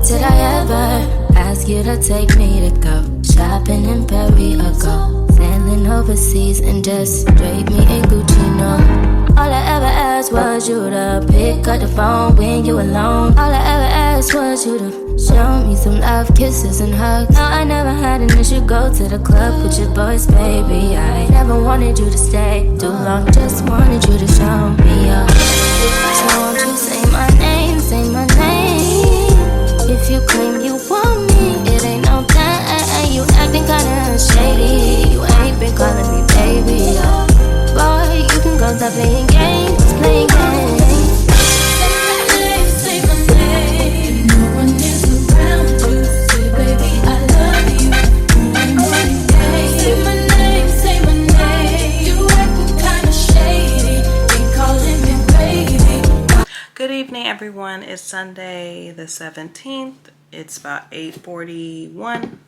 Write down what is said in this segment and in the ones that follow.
Did I ever ask you to take me to go shopping in Paris or go sailing overseas and just drape me in Gucci? No. All I ever asked was you to pick up the phone when you alone. All I ever asked was you to show me some love, kisses and hugs. No, I never had an issue. Go to the club with your boys, baby. I never wanted you to stay too long, just wanted you to show me up. So won't you say my name, say my name? If you claim you want me, it ain't no thing. You acting kinda shady. You ain't been calling me baby. Boy, you can go stop playing games, playing games. Say my name, say my name. No one is around you. Say baby, I love you. Say my name, say my name. You acting kinda shady. Ain't calling me baby. Good evening, everyone. It's Sunday the 17th. It's about 8:41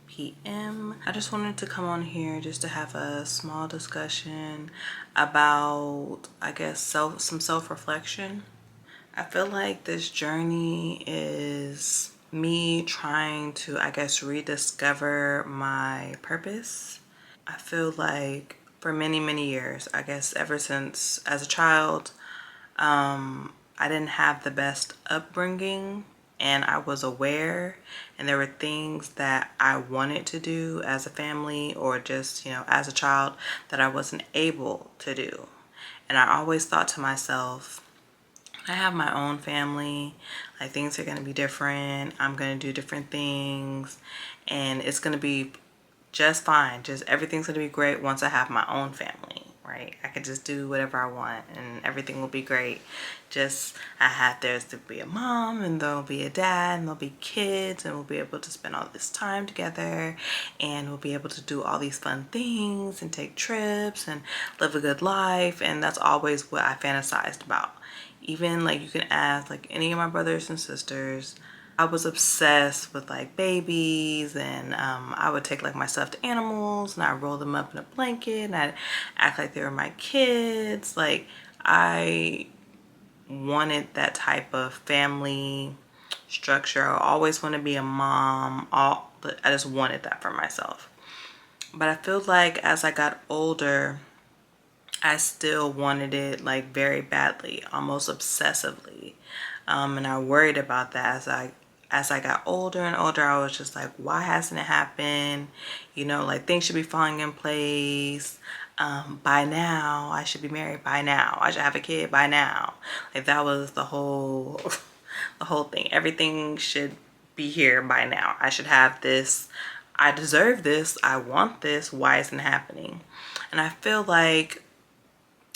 p.m. I just wanted to come on here just to have a small discussion about, I guess, some self-reflection. I feel like this journey is me trying to, I guess, rediscover my purpose. I feel like for many, many years, I guess ever since as a child, I didn't have the best upbringing, and I was aware, and there were things that I wanted to do as a family or just, as a child that I wasn't able to do. And I always thought to myself, I have my own family, like things are going to be different. I'm going to do different things and it's going to be just fine. Just everything's going to be great once I have my own family. Right? I could just do whatever I want and everything will be great. Just there's to be a mom and there'll be a dad and there'll be kids and we'll be able to spend all this time together and we'll be able to do all these fun things and take trips and live a good life. And that's always what I fantasized about. Even like you can ask like any of my brothers and sisters, I was obsessed with like babies, and I would take like my stuffed animals and I'd roll them up in a blanket and I'd act like they were my kids. Like I wanted that type of family structure. I always want to be a mom. I just wanted that for myself. But I feel like as I got older, I still wanted it like very badly, almost obsessively. And I worried about that as I got older and older. I was just like, why hasn't it happened? Like things should be falling in place. By now, I should be married by now. I should have a kid by now. Like that was the whole thing. Everything should be here by now. I should have this. I deserve this. I want this. Why isn't it happening? And I feel like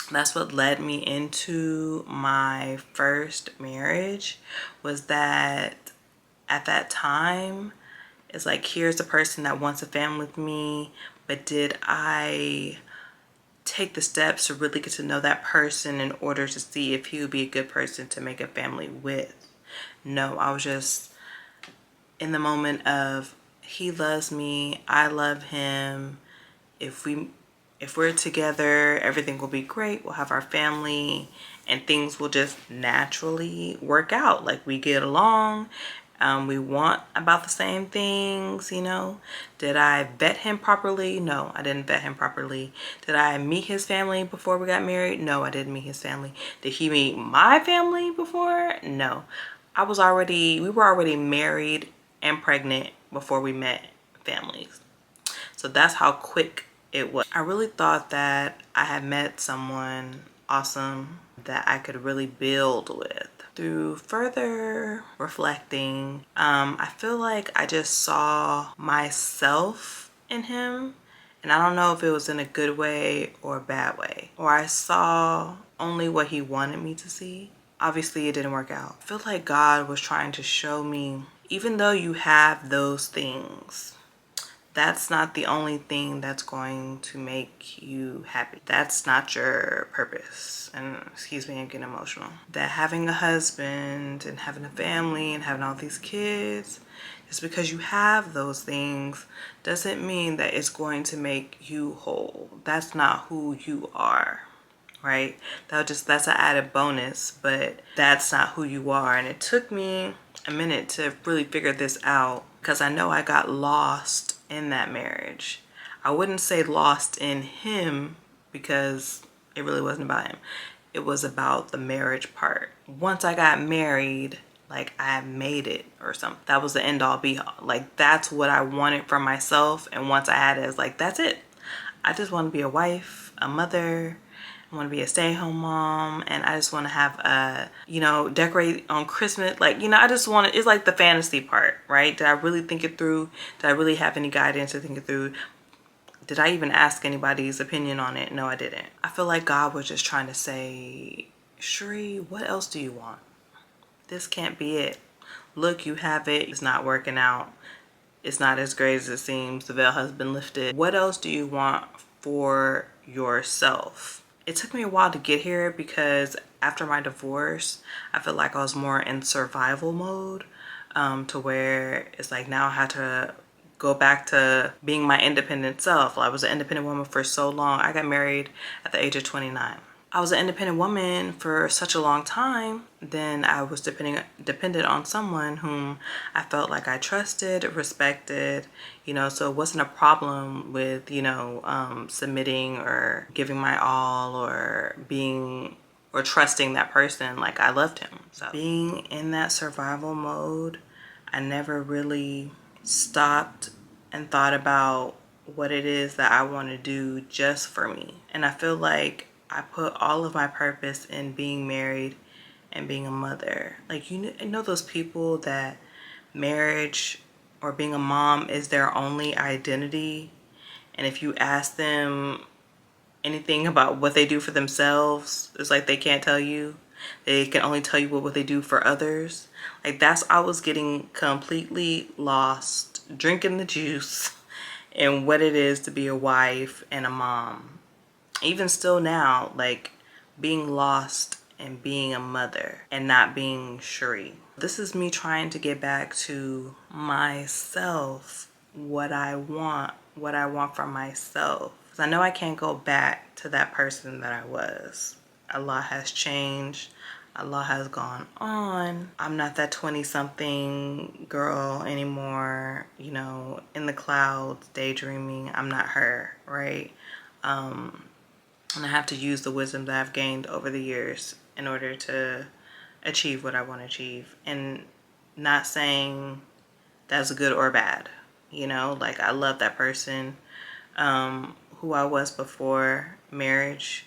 that's what led me into my first marriage, was that at that time, it's like, here's the person that wants a family with me, but did I take the steps to really get to know that person in order to see if he would be a good person to make a family with? No, I was just in the moment of, he loves me, I love him. If we're together, everything will be great. We'll have our family and things will just naturally work out. Like we get along. We want about the same things, Did I vet him properly? No, I didn't vet him properly. Did I meet his family before we got married? No, I didn't meet his family. Did he meet my family before? No. We were already married and pregnant before we met families. So that's how quick it was. I really thought that I had met someone awesome that I could really build with. Through further reflecting, I feel like I just saw myself in him, and I don't know if it was in a good way or a bad way, or I saw only what he wanted me to see. Obviously it didn't work out. I feel like God was trying to show me, even though you have those things, that's not the only thing that's going to make you happy. That's not your purpose. And excuse me, I'm getting emotional. That having a husband and having a family and having all these kids, just because you have those things doesn't mean that it's going to make you whole. That's not who you are, right? That's an added bonus, but that's not who you are. And it took me a minute to really figure this out, because I know I got lost in that marriage. I wouldn't say lost in him, because it really wasn't about him. It was about the marriage part. Once I got married, like, I made it or something. That was the end all be all. Like, that's what I wanted for myself. And once I had it, it's like, that's it. I just want to be a wife, a mother. I want to be a stay-at-home mom, and I just want to have a, you know, decorate on Christmas. Like, you know, I just want to, it's like the fantasy part, right? Did I really think it through? Did I really have any guidance to think it through? Did I even ask anybody's opinion on it? No, I didn't. I feel like God was just trying to say, Sheree, what else do you want? This can't be it. Look, you have it. It's not working out. It's not as great as it seems. The veil has been lifted. What else do you want for yourself? It took me a while to get here, because after my divorce, I feel like I was more in survival mode, to where it's like now I had to go back to being my independent self. I was an independent woman for so long. I got married at the age of 29. I was an independent woman for such a long time. Then I was dependent on someone whom I felt like I trusted, respected, you know, so it wasn't a problem with, you know, submitting or giving my all or being or trusting that person. Like, I loved him. So being in that survival mode, I never really stopped and thought about what it is that I want to do just for me. And I feel like I put all of my purpose in being married and being a mother. Like, you know those people that marriage or being a mom is their only identity, and if you ask them anything about what they do for themselves, it's like they can't tell you. They can only tell you what they do for others. Like, I was getting completely lost, drinking the juice, and what it is to be a wife and a mom. Even still now, like, being lost and being a mother and not being Sheree. This is me trying to get back to myself, what I want from myself. Because I know I can't go back to that person that I was. A lot has changed. A lot has gone on. I'm not that 20-something girl anymore, you know, in the clouds, daydreaming. I'm not her, right? And I have to use the wisdom that I've gained over the years in order to achieve what I want to achieve. And not saying that's good or bad, you know? Like, I love that person, who I was before marriage.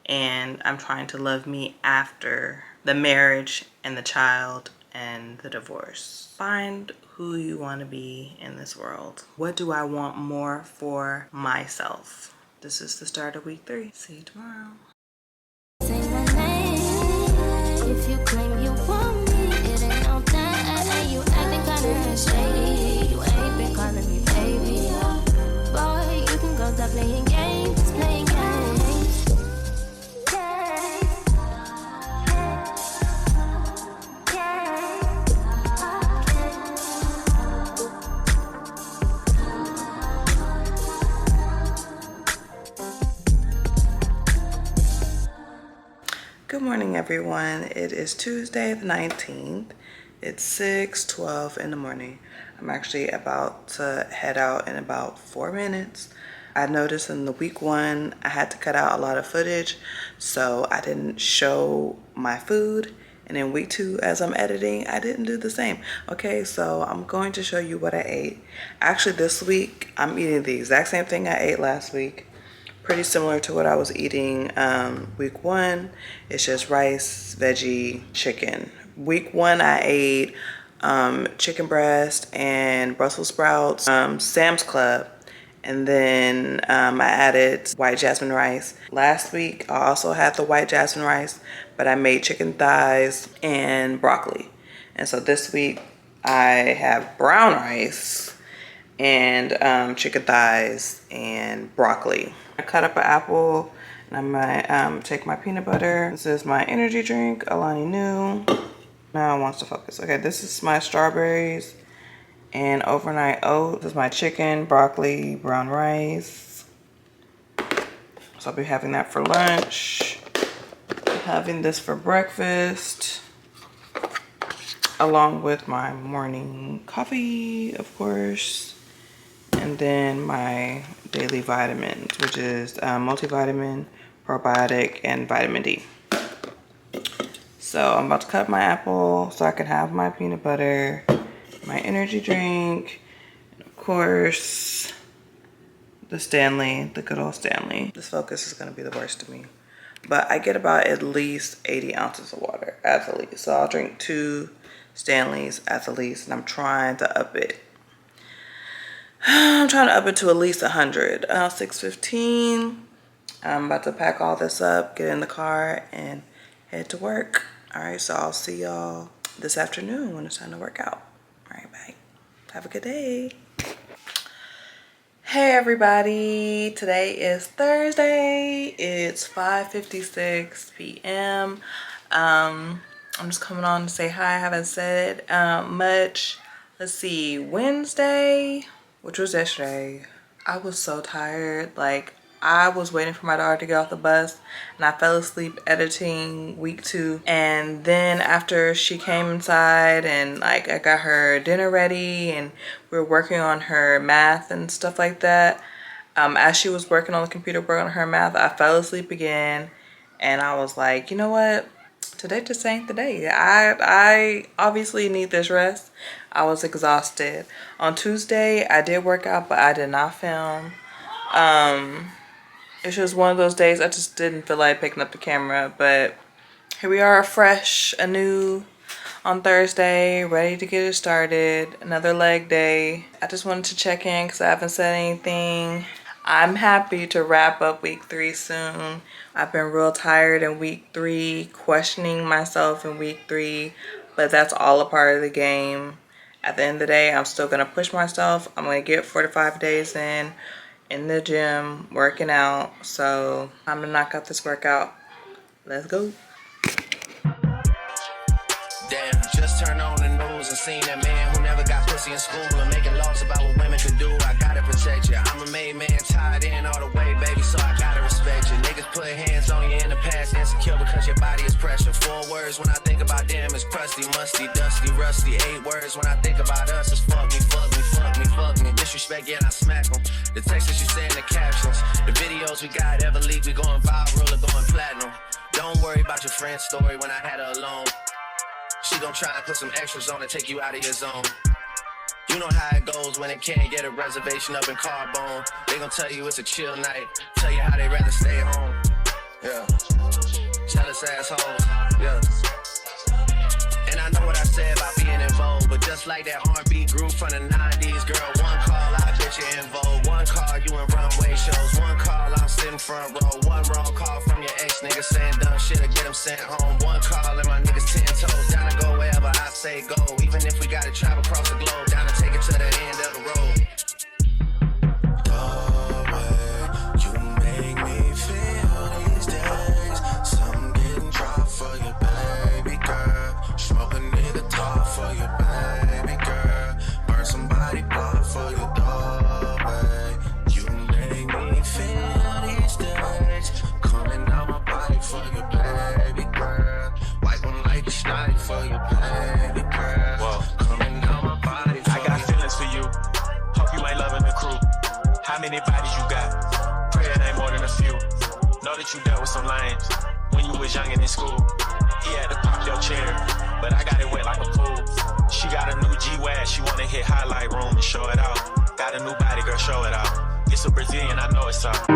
And I'm trying to love me after the marriage and the child and the divorce. Find who you want to be in this world. What do I want more for myself? This is the start of week 3. See you tomorrow. Say my name. If you claim you want me, it ain't no thing. You acting kinda shady. You ain't been calling me baby. Boy, you can go stop playing games, playing games. Good morning, everyone. It is Tuesday the 19th. It's 6:12 in the morning. I'm actually about to head out in about 4 minutes. I noticed in the week 1, I had to cut out a lot of footage, so I didn't show my food. And in week 2, as I'm editing, I didn't do the same. Okay, so I'm going to show you what I ate. Actually, this week, I'm eating the exact same thing I ate last week. Pretty similar to what I was eating week 1. It's just rice, veggie, chicken. Week 1, I ate chicken breast and Brussels sprouts, Sam's Club. And then I added white jasmine rice. Last week, I also had the white jasmine rice, but I made chicken thighs and broccoli. And so this week, I have brown rice and chicken thighs and broccoli. I cut up an apple, and I'm gonna take my peanut butter. This is my energy drink, Alani Nu. Now it wants to focus. Okay, this is my strawberries and overnight oats. This is my chicken, broccoli, brown rice. So I'll be having that for lunch. Having this for breakfast. along with my morning coffee, of course, and then my daily vitamins, which is multivitamin, probiotic, and vitamin D. So I'm about to cut my apple so I can have my peanut butter, my energy drink, and of course, the Stanley, the good old Stanley. This focus is gonna be the worst to me. But I get about at least 80 ounces of water at the least. So I'll drink 2 Stanleys at the least, and I'm trying to up it. I'm trying to up it to at least 100. 6:15. I'm about to pack all this up, get in the car, and head to work. All right, so I'll see y'all this afternoon when it's time to work out. All right, bye. Have a good day. Hey everybody, today is Thursday. It's 5:56 p.m. I'm just coming on to say hi. I haven't said much. Let's see, Wednesday, which was yesterday, I was so tired. Like, I was waiting for my daughter to get off the bus and I fell asleep editing week 2. And then after she came inside and like I got her dinner ready and we were working on her math and stuff like that. As she was working on the computer working on her math, I fell asleep again. And I was like, you know what? Today just ain't the day. I obviously need this rest. I was exhausted. On Tuesday, I did work out, but I did not film. It's just one of those days I just didn't feel like picking up the camera, but here we are, fresh, anew on Thursday, ready to get it started. Another leg day. I just wanted to check in because I haven't said anything. I'm happy to wrap up week 3 soon. I've been real tired in week 3, questioning myself in week 3, but that's all a part of the game. At the end of the day, I'm still gonna push myself. I'm gonna get 4 to 5 days in the gym, working out. So I'm gonna knock out this workout. Let's go. Damn, just turned on the news and seen that man who never got pussy in school and making laws about what women could do. I gotta protect you. I'm a made man, tied in all the way, baby, so I gotta respect you. Niggas put hands on you in the past, insecure because your body is pressure. 4 words when I think about them is crusty, musty, dusty, rusty. 8 words when I think about us is fuck me, fuck me, fuck me, fuck me. Disrespect, yeah, I smack them. The texts that you say in the captions, the videos we got ever leaked, we going viral or going platinum. Don't worry about your friend's story when I had her alone. She gon' try and put some extras on and take you out of your zone. You know how it goes when they can't get a reservation up in Carbone. They gon' tell you it's a chill night, tell you how they rather stay home. Yeah, jealous assholes, yeah. And I know what I said about being in vogue, but just like that R&B group from the 90s, girl, one call, I bet you in vogue. One call, you in runway shows. One call, I'm sitting front row. One wrong call from your ex nigga saying dumb shit to get him sent home. One call and my niggas 10 toes, down to go wherever I say go. Even if we gotta travel across the globe, down to take it to the end of the road. How many bodies you got? Pray it ain't more than a few. Know that you dealt with some lames when you was young and in school. He had to pop your chair, but I got it wet like a pool. She got a new G-Wag, she wanna hit highlight room and show it out. Got a new body, girl, show it out. It's a Brazilian, I know it's out.